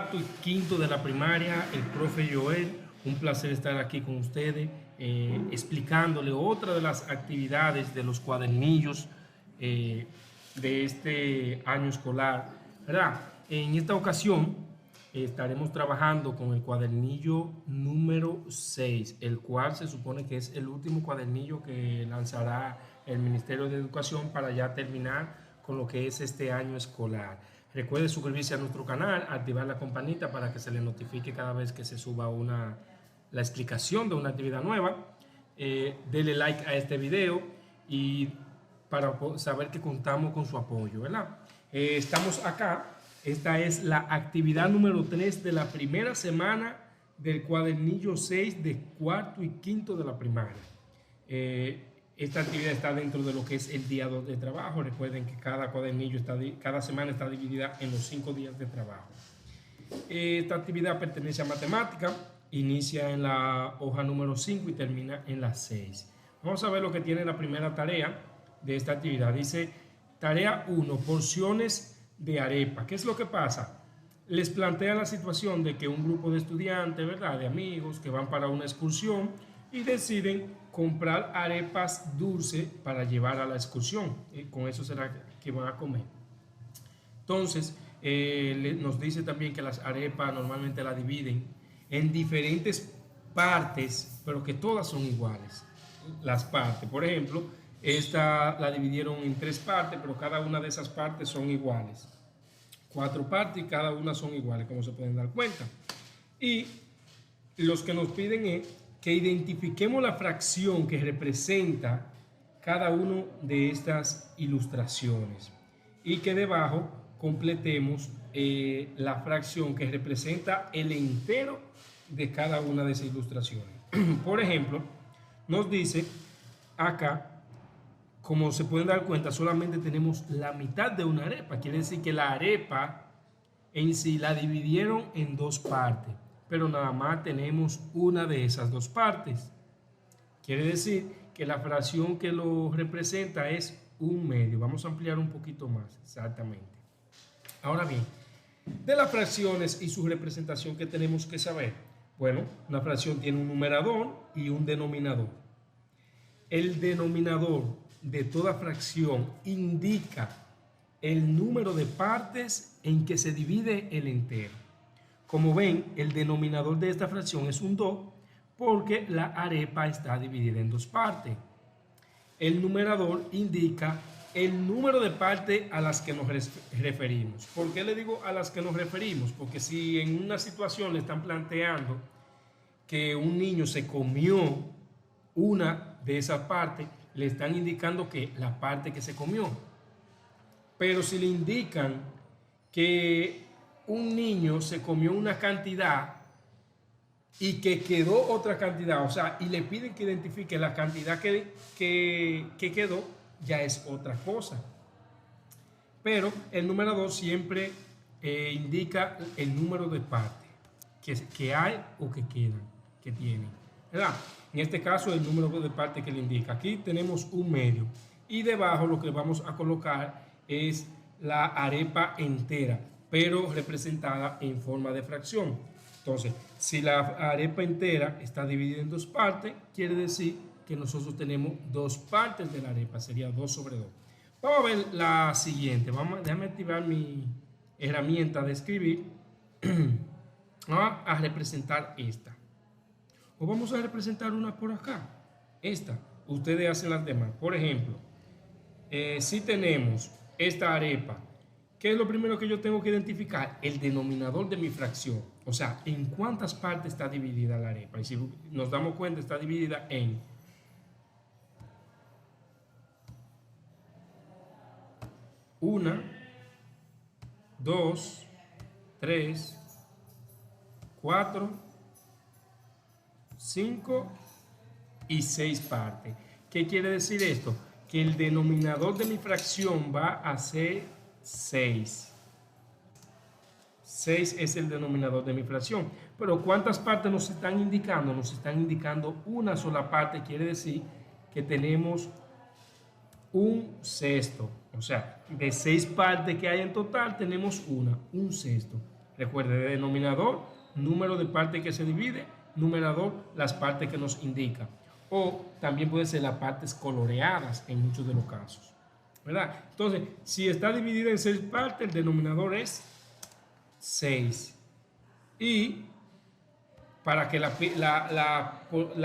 cuarto y quinto de la primaria, el profe Joel. Un placer estar aquí con ustedes, explicándole otra de las actividades de los cuadernillos de este año escolar, ¿verdad? En esta ocasión estaremos trabajando con el cuadernillo número 6, el cual se supone que es el último cuadernillo que lanzará el Ministerio de Educación para ya terminar con lo que es este año escolar. Recuerde suscribirse a nuestro canal, activar la campanita para que se le notifique cada vez que se suba la explicación de una actividad nueva. Dele like a este video y para saber que contamos con su apoyo, ¿verdad? Estamos acá. Esta es la actividad número 3 de la primera semana del cuadernillo 6 de cuarto y quinto de la primaria. Esta actividad está dentro de lo que es el día 2 de trabajo. Recuerden que cada cuadernillo cada semana está dividida en los 5 días de trabajo. Esta actividad pertenece a matemática, inicia en la hoja número 5 y termina en la 6. Vamos a ver lo que tiene la primera tarea de esta actividad. Dice, tarea 1, porciones de arepa. ¿Qué es lo que pasa? Les plantea la situación de que un grupo de estudiantes, ¿verdad?, de amigos que van para una excursión y deciden comprar arepas dulces para llevar a la excursión. Con eso será que van a comer. Entonces, nos dice también que las arepas normalmente las dividen en diferentes partes, pero que todas son iguales. Las partes, por ejemplo, esta la dividieron en 3 partes, pero cada una de esas partes son iguales. 4 partes y cada una son iguales, como se pueden dar cuenta. Y los que nos piden es que identifiquemos la fracción que representa cada una de estas ilustraciones y que debajo completemos la fracción que representa el entero de cada una de esas ilustraciones. Por ejemplo, nos dice acá, como se pueden dar cuenta, solamente tenemos la mitad de una arepa. Quiere decir que la arepa en sí la dividieron en 2 partes, pero nada más tenemos una de esas 2 partes. Quiere decir que la fracción que lo representa es 1/2. Vamos a ampliar un poquito más, exactamente. Ahora bien, de las fracciones y su representación, ¿qué tenemos que saber? Bueno, una fracción tiene un numerador y un denominador. El denominador de toda fracción indica el número de partes en que se divide el entero. Como ven, el denominador de esta fracción es un 2 porque la arepa está dividida en 2 partes. El numerador indica el número de partes a las que nos referimos. ¿Por qué le digo a las que nos referimos? Porque si en una situación le están planteando que un niño se comió una de esas partes, le están indicando que la parte que se comió. Pero si le indican que un niño se comió una cantidad y que quedó otra cantidad, o sea, y le piden que identifique la cantidad que quedó, ya es otra cosa. Pero el numerador siempre indica el número de partes que hay o que quedan, que tienen, ¿verdad? En este caso, el número de partes que le indica. Aquí tenemos 1/2 y debajo lo que vamos a colocar es la arepa entera, pero representada en forma de fracción. Entonces, si la arepa entera está dividida en 2 partes, quiere decir que nosotros tenemos 2 partes de la arepa, sería 2/2. Vamos a ver la siguiente. Déjame activar mi herramienta de escribir. Vamos a representar esta. O vamos a representar una por acá. Esta. Ustedes hacen las demás. Por ejemplo, si tenemos esta arepa, ¿qué es lo primero que yo tengo que identificar? El denominador de mi fracción. O sea, en cuántas partes está dividida la arepa. Y si nos damos cuenta, está dividida en 1, 2, 3, 4, 5 y 6 partes. ¿Qué quiere decir esto? Que el denominador de mi fracción va a ser 6. 6 es el denominador de mi fracción. Pero ¿cuántas partes nos están indicando? Nos están indicando una sola parte. Quiere decir que tenemos 1/6. O sea, de 6 partes que hay en total, tenemos un sexto. Recuerde, denominador, número de partes que se divide, numerador, las partes que nos indica. O también puede ser las partes coloreadas en muchos de los casos, ¿verdad? Entonces, si está dividida en 6 partes, el denominador es 6. Y para que la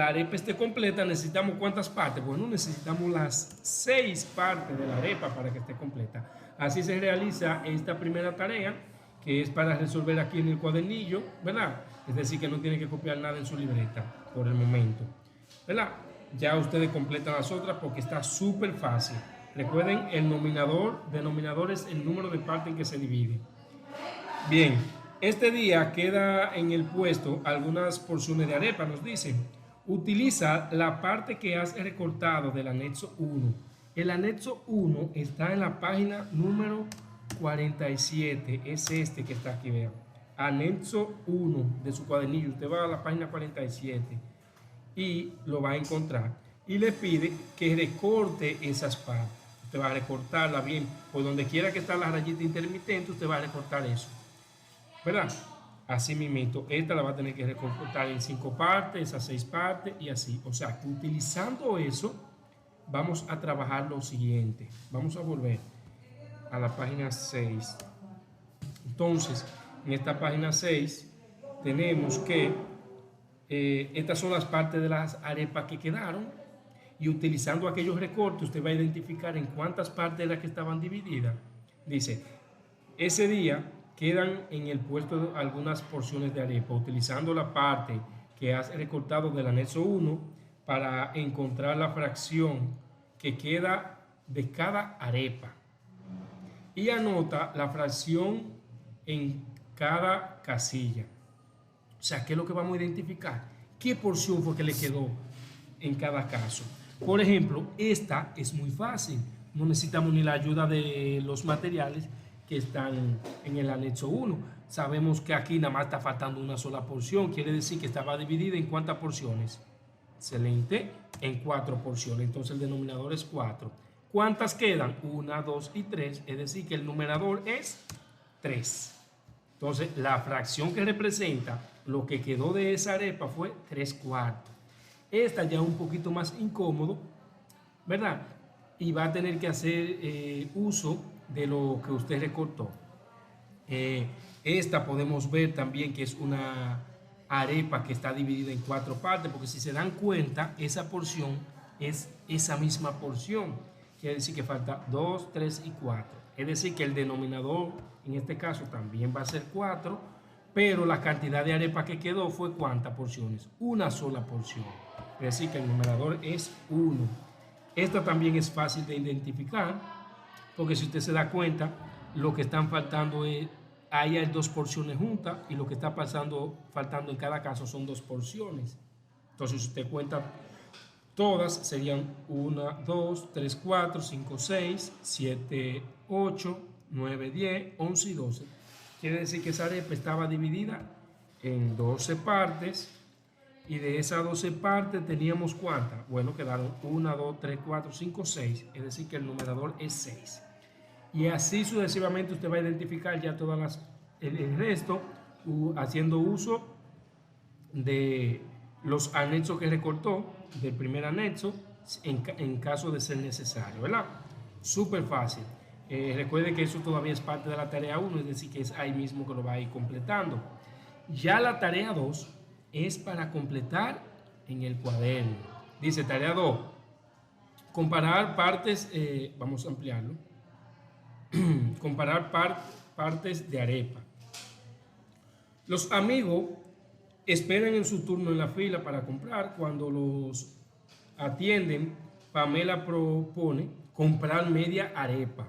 arepa esté completa, necesitamos ¿cuántas partes? Bueno, necesitamos las 6 partes de la arepa para que esté completa. Así se realiza esta primera tarea, que es para resolver aquí en el cuadernillo, ¿verdad? Es decir, que no tiene que copiar nada en su libreta por el momento, ¿verdad? Ya ustedes completan las otras porque está súper fácil. Recuerden, el denominador es el número de partes en que se divide. Bien, este día queda en el puesto algunas porciones de arepa, nos dicen. Utiliza la parte que has recortado del anexo 1. El anexo 1 está en la página número 47, es este que está aquí, vean. Anexo 1 de su cuadernillo, usted va a la página 47 y lo va a encontrar. Y le pide que recorte esas partes. Usted va a recortarla bien, por donde quiera que está la rayita intermitente, usted va a recortar eso, ¿verdad? Así mismo, esta la va a tener que recortar en 5 partes, esas 6 partes y así. O sea, que utilizando eso, vamos a trabajar lo siguiente. Vamos a volver a la página 6. Entonces, en esta página 6 tenemos que estas son las partes de las arepas que quedaron, y utilizando aquellos recortes usted va a identificar en cuántas partes era que estaban divididas. Dice, ese día quedan en el puesto algunas porciones de arepa, utilizando la parte que has recortado del anexo 1 para encontrar la fracción que queda de cada arepa. Y anota la fracción en cada casilla. O sea, ¿qué es lo que vamos a identificar? ¿Qué porción fue que le quedó en cada caso? Por ejemplo, esta es muy fácil. No necesitamos ni la ayuda de los materiales que están en el anexo 1. Sabemos que aquí nada más está faltando una sola porción. Quiere decir que estaba dividida en ¿cuántas porciones? Excelente, en 4 porciones. Entonces el denominador es 4. ¿Cuántas quedan? 1, 2 y 3. Es decir, que el numerador es 3. Entonces la fracción que representa lo que quedó de esa arepa fue 3/4. Esta ya es un poquito más incómodo, ¿verdad? Y va a tener que hacer uso de lo que usted recortó. Esta podemos ver también que es una arepa que está dividida en 4 partes, porque si se dan cuenta, esa porción es esa misma porción. Quiere decir que falta 2, 3 y 4. Es decir, que el denominador en este caso también va a ser 4, pero la cantidad de arepa que quedó fue ¿cuántas porciones? Una sola porción. Es decir, que el numerador es 1. Esta también es fácil de identificar, porque si usted se da cuenta, lo que están faltando es, ahí hay 2 porciones juntas, y lo que está faltando en cada caso son 2 porciones. Entonces, si usted cuenta todas, serían 1, 2, 3, 4, 5, 6, 7, 8, 9, 10, 11 y 12. Quiere decir que esa arepa estaba dividida en 12 partes, y de esas 12 partes teníamos ¿cuántas? Bueno, quedaron 1, 2, 3, 4, 5, 6. Es decir, que el numerador es 6. Y así sucesivamente usted va a identificar ya todas el resto, haciendo uso de los anexos que recortó del primer anexo en caso de ser necesario, ¿verdad? Súper fácil. Recuerde que eso todavía es parte de la tarea 1, es decir, que es ahí mismo que lo va a ir completando. Ya la tarea 2 es para completar en el cuaderno. Dice tarea 2, comparar partes, vamos a ampliarlo, comparar partes de arepa. Los amigos esperan en su turno en la fila para comprar. Cuando los atienden, Pamela propone comprar media arepa,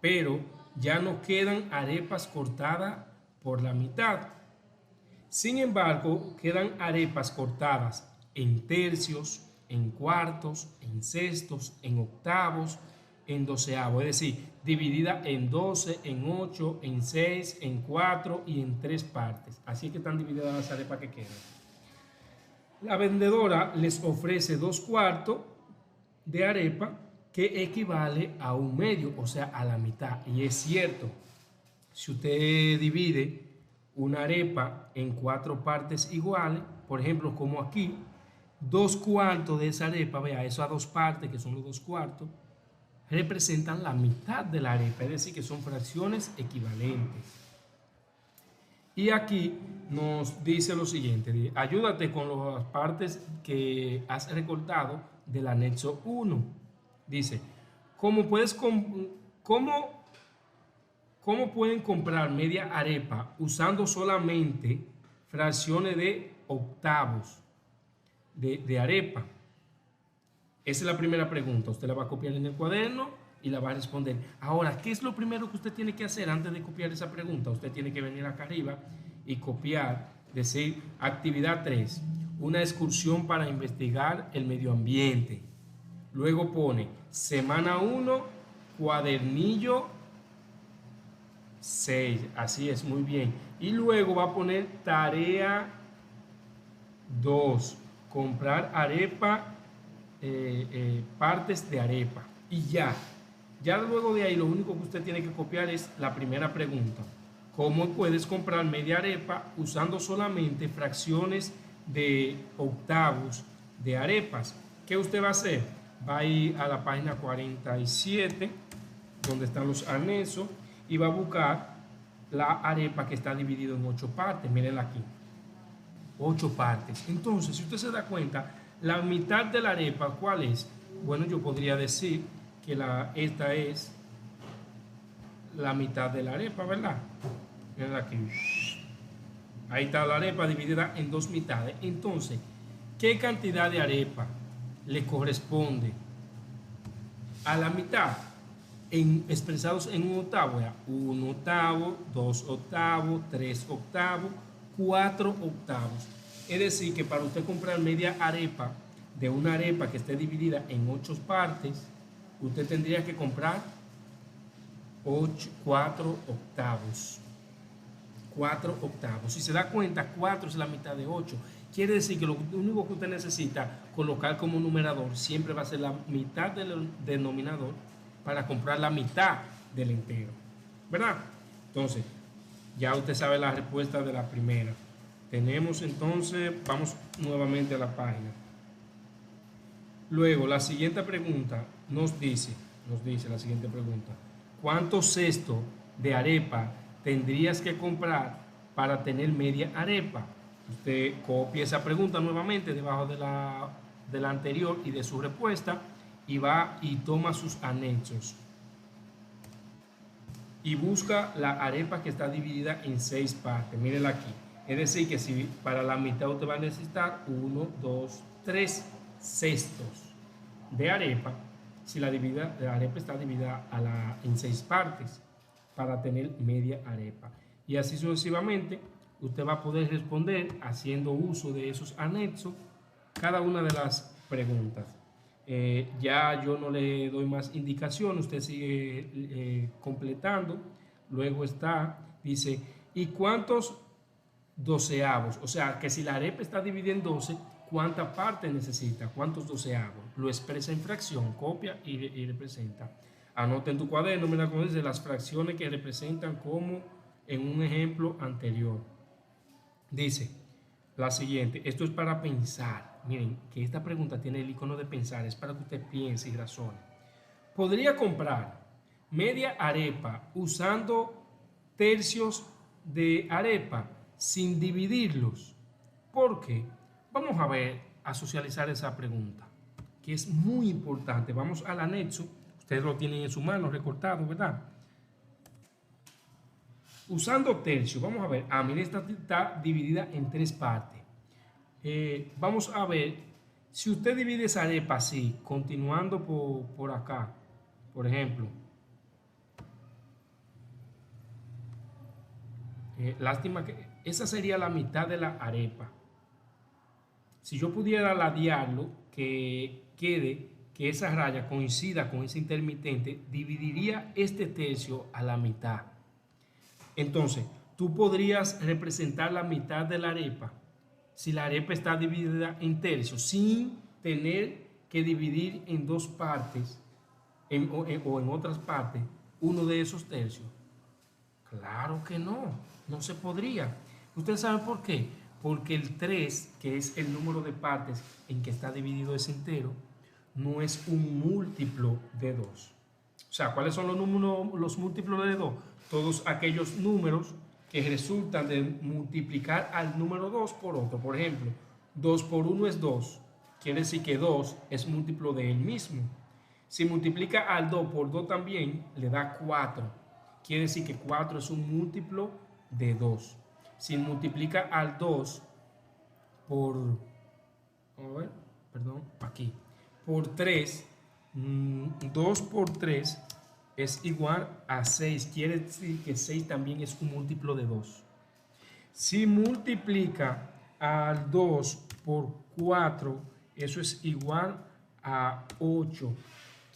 pero ya no quedan arepas cortadas por la mitad. Sin embargo, quedan arepas cortadas en tercios, en cuartos, en sextos, en octavos, en doceavos, es decir, dividida en 12, en 8, en 6, en 4 y en 3 partes. Así es que están divididas las arepas que quedan. La vendedora les ofrece 2/4 de arepa, que equivale a 1/2, o sea, a la mitad. Y es cierto, si usted divide una arepa en 4 partes iguales, por ejemplo, como aquí, 2/4 de esa arepa, vea, eso a 2 partes, que son los 2/4, representan la mitad de la arepa, es decir, que son fracciones equivalentes. Y aquí nos dice lo siguiente, ayúdate con las partes que has recortado del anexo 1. Dice, ¿cómo pueden comprar media arepa usando solamente fracciones de octavos de arepa? Esa es la primera pregunta. Usted la va a copiar en el cuaderno y la va a responder. Ahora, ¿qué es lo primero que usted tiene que hacer antes de copiar esa pregunta? Usted tiene que venir acá arriba y copiar, decir, actividad 3, una excursión para investigar el medio ambiente. Luego pone semana 1, cuadernillo 6, así es, muy bien. Y luego va a poner tarea 2, comprar arepa, partes de arepa. Y ya luego de ahí lo único que usted tiene que copiar es la primera pregunta. ¿Cómo puedes comprar media arepa usando solamente fracciones de octavos de arepas? ¿Qué usted va a hacer? Va a ir a la página 47, donde están los anexos, y va a buscar la arepa que está dividida en 8 partes. Mírenla aquí. 8 partes. Entonces, si usted se da cuenta, la mitad de la arepa, ¿cuál es? Bueno, yo podría decir que esta es la mitad de la arepa, ¿verdad? Miren aquí. Ahí está la arepa dividida en 2 mitades. Entonces, ¿qué cantidad de arepa le corresponde a la mitad? Expresados en un octavo, 1 octavo, 2 octavos, 3 octavos, 4 octavos. Es decir, que para usted comprar media arepa de una arepa que esté dividida en 8 partes, usted tendría que comprar 4 octavos. 4 octavos. Si se da cuenta, 4 es la mitad de 8. Quiere decir que lo único que usted necesita colocar como numerador siempre va a ser la mitad del denominador para comprar la mitad del entero, ¿verdad? Entonces, ya usted sabe la respuesta de la primera. Tenemos entonces, vamos nuevamente a la página. Luego, la siguiente pregunta nos dice la siguiente pregunta: ¿cuántos cestos de arepa tendrías que comprar para tener media arepa? Usted copia esa pregunta nuevamente debajo de la anterior y de su respuesta, y va y toma sus anexos y busca la arepa que está dividida en 6 partes. Mírenla aquí. Es decir, que si para la mitad usted va a necesitar 1, 2, 3 cestos de arepa, si la arepa está dividida en 6 partes para tener media arepa. Y así sucesivamente, usted va a poder responder haciendo uso de esos anexos cada una de las preguntas. Ya yo no le doy más indicación, usted sigue completando. Luego dice, ¿y cuántos doceavos? O sea, que si la arepa está dividida en 12, ¿cuántas partes necesita? ¿Cuántos doceavos? Lo expresa en fracción, copia y representa. Anota en tu cuaderno, mira cómo dice, las fracciones que representan como en un ejemplo anterior. Dice la siguiente, esto es para pensar. Miren, que esta pregunta tiene el icono de pensar, es para que usted piense y razone. ¿Podría comprar media arepa usando tercios de arepa sin dividirlos? ¿Por qué? Vamos a socializar esa pregunta, que es muy importante. Vamos al anexo, ustedes lo tienen en su mano recortado, ¿verdad? Usando tercio, vamos a ver, mira, esta está dividida en 3 partes. Vamos a ver, si usted divide esa arepa así, continuando por acá, por ejemplo, lástima que esa sería la mitad de la arepa. Si yo pudiera ladearlo, que quede, que esa raya coincida con ese intermitente, dividiría este tercio a la mitad. Entonces, tú podrías representar la mitad de la arepa si la arepa está dividida en tercios, sin tener que dividir en 2 partes o en otras partes uno de esos tercios. Claro que no. No se podría. ¿Ustedes saben por qué? Porque el 3, que es el número de partes en que está dividido ese entero, no es un múltiplo de 2. O sea, ¿cuáles son los múltiplos de 2? Todos aquellos números que resultan de multiplicar al número 2 por otro. Por ejemplo, 2 por 1 es 2. Quiere decir que 2 es múltiplo de él mismo. Si multiplica al 2 por 2 también, le da 4. Quiere decir que 4 es un múltiplo de 2. Si multiplica al 2 por, a ver, perdón, aquí, por 3, 2 por 3 es igual a 6. Quiere decir que 6 también es un múltiplo de 2. Si multiplica al 2 por 4, eso es igual a 8.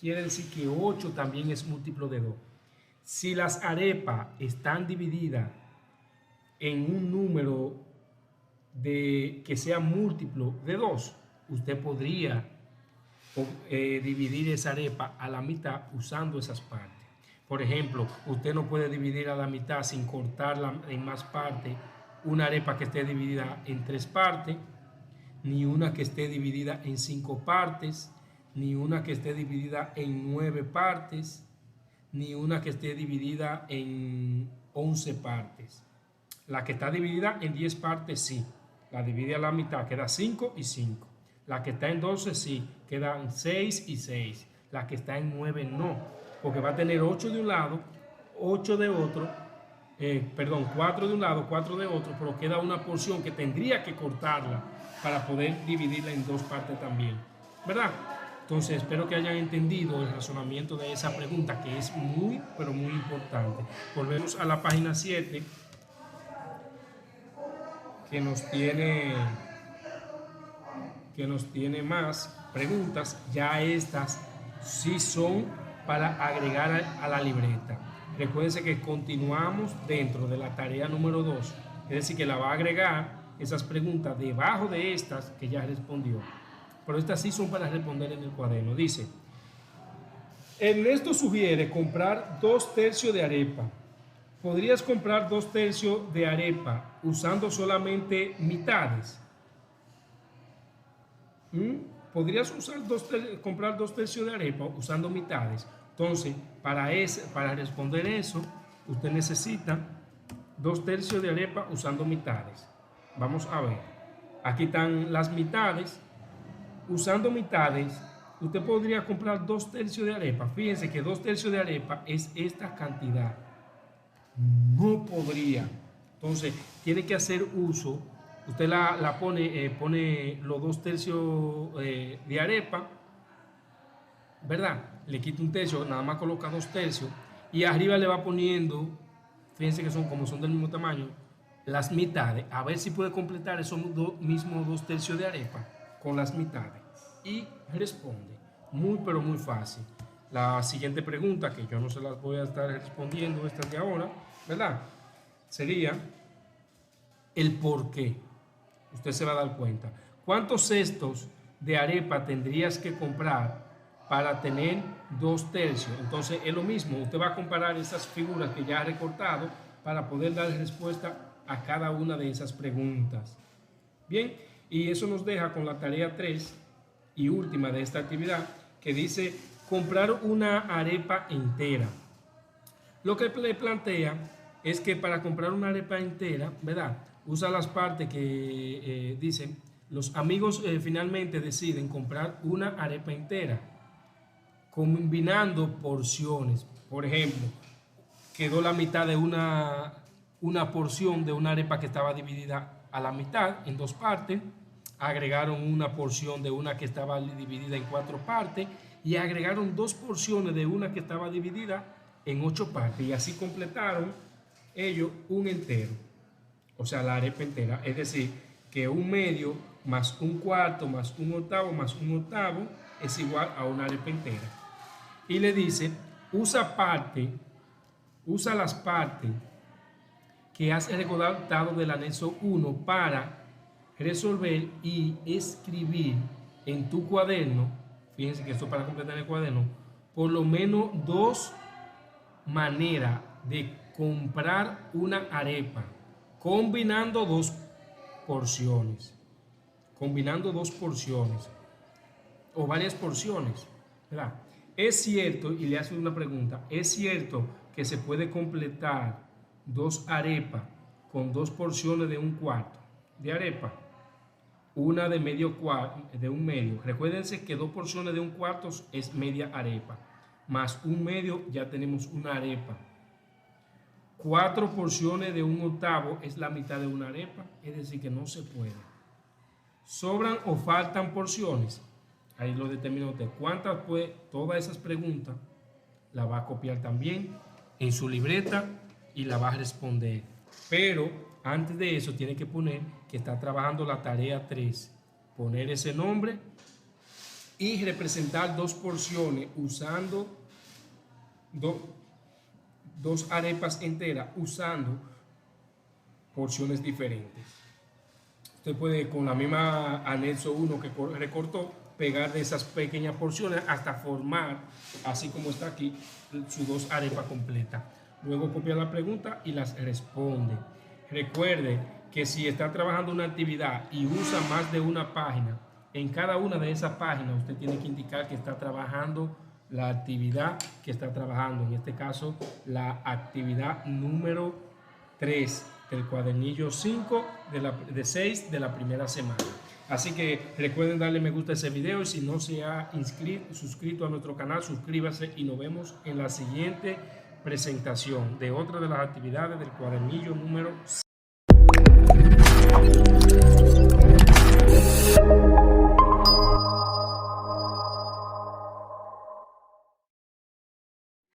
Quiere decir que 8 también es múltiplo de 2. Si las arepas están divididas en un número que sea múltiplo de 2, usted podría dividir esa arepa a la mitad usando esas partes. Por ejemplo, usted no puede dividir a la mitad sin cortarla en más partes una arepa que esté dividida en 3 partes, ni una que esté dividida en 5 partes, ni una que esté dividida en 9 partes, ni una que esté dividida en 11 partes. La que está dividida en 10 partes, sí. La divide a la mitad, queda 5 y 5. La que está en 12, sí, quedan 6 y 6. La que está en 9, no. Porque va a tener 8 de un lado, 8 de otro, 4 de un lado, 4 de otro, pero queda una porción que tendría que cortarla para poder dividirla en 2 partes también. ¿Verdad? Entonces, espero que hayan entendido el razonamiento de esa pregunta, que es muy, pero muy importante. Volvemos a la página 7, que nos tiene más preguntas. Ya estas sí son para agregar a la libreta. Recuérdense que continuamos dentro de la tarea número 2, es decir, que la va a agregar esas preguntas debajo de estas que ya respondió. Pero estas sí son para responder en el cuaderno. Dice, Ernesto sugiere comprar 2 tercios de arepa. ¿Podrías comprar 2 tercios de arepa usando solamente mitades? ¿Podrías comprar 2 tercios de arepa usando mitades? Entonces, para responder eso, usted necesita 2 tercios de arepa usando mitades. Vamos a ver. Aquí están las mitades. Usando mitades, usted podría comprar 2 tercios de arepa. Fíjense que 2 tercios de arepa es esta cantidad. No podría. Entonces, tiene que hacer uso. Usted la pone los 2 tercios de arepa, ¿verdad? Le quita un tercio, nada más coloca 2 tercios. Y arriba le va poniendo, fíjense que como son del mismo tamaño, las mitades. A ver si puede completar esos mismos 2 tercios de arepa con las mitades. Y responde. Muy, pero muy fácil. La siguiente pregunta, que yo no se las voy a estar respondiendo, estas de ahora, ¿verdad? Sería el por qué. Usted se va a dar cuenta. ¿Cuántos cestos de arepa tendrías que comprar para tener 2 tercios? Entonces es lo mismo. Usted va a comparar esas figuras que ya ha recortado para poder dar respuesta a cada una de esas preguntas. Bien, y eso nos deja con la tarea 3 y última de esta actividad, que dice comprar una arepa entera. Lo que le plantea es que para comprar una arepa entera, ¿verdad? Usa las partes que dicen, los amigos finalmente deciden comprar una arepa entera, combinando porciones. Por ejemplo, quedó la mitad de una porción de una arepa que estaba dividida a la mitad en 2 partes, agregaron una porción de una que estaba dividida en 4 partes y agregaron 2 porciones de una que estaba dividida en 8 partes, y así completaron ellos un entero, o sea, la arepa entera. Es decir, que un medio más un cuarto más un octavo más un octavo es igual a una arepa entera. Y le dice, usa las partes que has recortado del anexo 1 para resolver y escribir en tu cuaderno. Fíjense que esto para completar el cuaderno, por lo menos 2 maneras de comprar una arepa. combinando dos porciones. Combinando dos porciones o varias porciones, ¿verdad? Es cierto, y le hace una pregunta, ¿es cierto que se puede completar 2 arepas con 2 porciones de 1/4 de arepa? Una de medio de un medio. Recuérdense que 2 porciones de 1/4 es media arepa, más un medio ya tenemos una arepa. 4 porciones de 1/8 es la mitad de una arepa, es decir que no se puede. ¿Sobran o faltan porciones? Ahí lo determina usted. ¿Cuántas? Pues todas esas preguntas las va a copiar también en su libreta y la va a responder. Pero antes de eso tiene que poner que está trabajando la tarea 3. Poner ese nombre y representar 2 porciones usando 2 arepas enteras usando porciones diferentes. Usted puede con la misma anexo 1 que recortó pegar de esas pequeñas porciones hasta formar, así como está aquí, sus 2 arepas completas. Luego copia la pregunta y las responde. Recuerde que si está trabajando una actividad y usa más de una página, en cada una de esas páginas usted tiene que indicar que está trabajando la actividad que está trabajando. En este caso, la actividad número 3 del cuadernillo 5 de 6 de la primera semana. Así que recuerden darle me gusta a ese video y si no se ha suscrito a nuestro canal, suscríbase y nos vemos en la siguiente presentación de otra de las actividades del cuadernillo número 6.